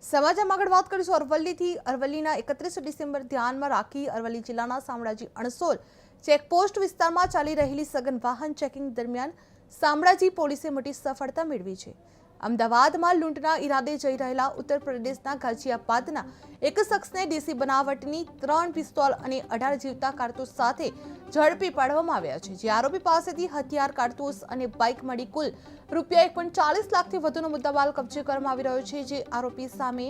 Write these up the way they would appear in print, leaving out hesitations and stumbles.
સમાચારમાં આગળ વાત કરીશું અરવલ્લીથી। અરવલ્લીના 31 ડિસેમ્બર ધ્યાનમાં રાખી અરવલ્લી જિલ્લાના શામળાજી અણસોલ ચેકપોસ્ટ વિસ્તારમાં ચાલી રહેલી સઘન વાહન ચેકિંગ દરમિયાન શામળાજી પોલીસે મોટી સફળતા મેળવી છે। અમદાવાદમાં લૂંટના ઈરાદે જઈ રહેલા ઉત્તર પ્રદેશના ગાઝિયાબાદના એક શખ્સને દેશી બનાવટની 3 પિસ્તોલ અને 18 જીવતા કારતૂસ સાથે ઝડપી પાડવામાં આવ્યા છે। જે આરોપી પાસેથી હથિયાર, કારતૂસ અને બાઇક મળી કુલ રૂપિયા 1.40 લાખથી વધુનો મુદ્દામાલ કબજે કરવામાં આવી રહ્યો છે। જે આરોપી સામે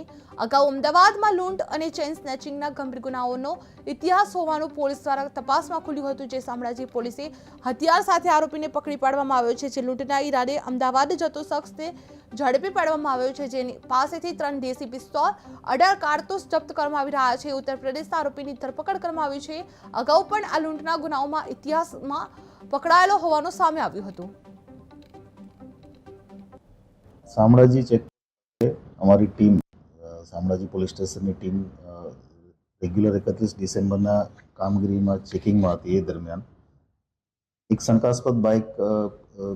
અગાઉ અમદાવાદમાં લૂંટ અને ચેઇન સ્નેચિંગના ગંભીર ગુનાઓનો ઇતિહાસ હોવાનું પોલીસ દ્વારા તપાસમાં ખુલ્યું હતું। જે શામળાજી પોલીસે હથિયાર સાથે આરોપીને પકડી પાડવામાં આવ્યો છે। જે લૂંટના ઈરાદે અમદાવાદ જતો શખ્સને ઝડપી પાડવામાં આવ્યો છે। જેની પાસેથી 3 દેશી પિસ્તોલ, 18 કારતૂસ જપ્ત કરવામાં આવી રહ્યા છે। ઉત્તર પ્રદેશના આરોપીની ધરપકડ કરવામાં આવી છે। અગાઉ પણ આ લૂંટના ગુનાઓમાં ઇતિહાસમાં પકડાયેલો હોવાનું સામે આવ્યું હતું। શામળાજી ચેક અમારી ટીમ શામળાજી પોલીસ સ્ટેશનની ટીમ રેગ્યુલર 31 ડિસેમ્બરના કામગીરીમાં ચેકિંગમાં હતી। એ દરમિયાન એક શંકાસ્પદ બાઇક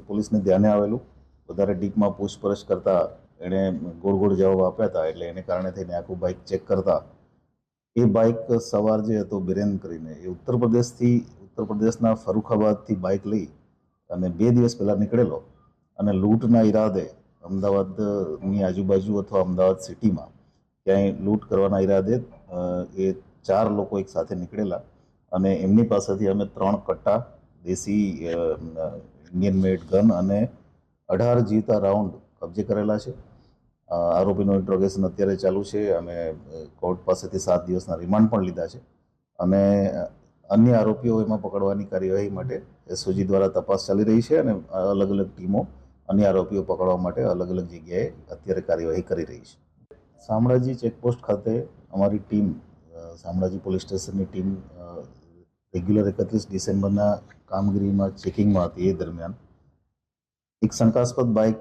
પોલીસને ધ્યાને આવેલું। વધારે ડીપમાં પૂછપરછ કરતા એણે ગોળ ગોળ જવાબ આપ્યા હતા, એટલે એને કારણે થઈને આખું બાઇક ચેક કરતા એ બાઇક સવાર જે હતો બિરેન કરીને, એ ઉત્તર પ્રદેશના ફરુખાબાદથી બાઇક લઈ અને 2 દિવસ પહેલાં નીકળેલો અને લૂંટના ઈરાદે અમદાવાદની આજુબાજુ અથવા અમદાવાદ સિટીમાં ક્યાંય લૂંટ કરવાના ઈરાદે એ 4 લોકો એક સાથે નીકળેલા અને એમની પાસેથી અમે 3 કટ્ટા દેશી ઇન્ડિયન મેડ ગન અને 18 જીવતા રાઉન્ડ કબજે કરેલા છે। આરોપીનું ઇન્ટ્રોગેશન અત્યારે ચાલુ છે। અમે કોર્ટ પાસેથી 7 દિવસના રિમાન્ડ પણ લીધા છે અને અન્ય આરોપીઓ એમાં પકડવાની કાર્યવાહી માટે એસઓજી દ્વારા તપાસ ચાલી રહી છે અને અલગ અલગ ટીમો અન્ય આરોપીઓ પકડવા માટે અલગ અલગ જગ્યાએ અત્યારે કાર્યવાહી કરી રહી છે। શામળાજી ચેકપોસ્ટ ખાતે અમારી ટીમ શામળાજી પોલીસ સ્ટેશનની ટીમ રેગ્યુલર 31 ડિસેમ્બરના કામગીરીમાં ચેકિંગમાં હતી। એ દરમિયાન એક શંકાસ્પદ બાઇક